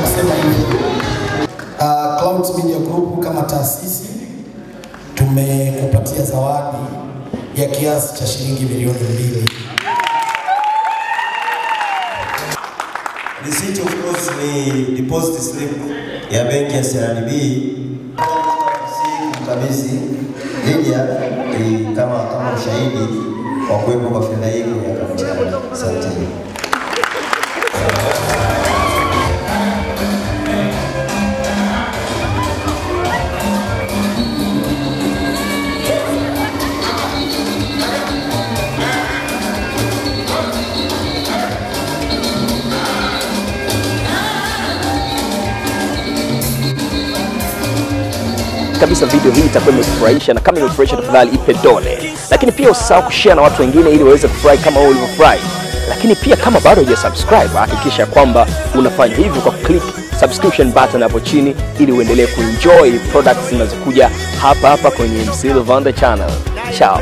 kusema hivi. Clouds Media Group kama taasisi tumekupatia zawadi ya kiasi cha shilingi milioni 2. Receipt of course ni deposit slip ya benki ya CRDB. Kabisa Lydia kama ushahidi wa kuwepo kwa fedha hiyo ya kampuni. Asante. Kabisa video hii itakuwa imefurahisha, na kama imefurahisha tafadhali ipe dole. Lakini pia usisahau kushare na watu wengine ili waweze kufurahi kama wewe ulivyofurahi. Lakini pia kama bado hujasubscribe, hakikisha kwamba unafanya hivyo kwa click subscription button hapo chini ili uendelee kuenjoy products zinazokuja hapa kwenye MC Luvanda channel. Ciao.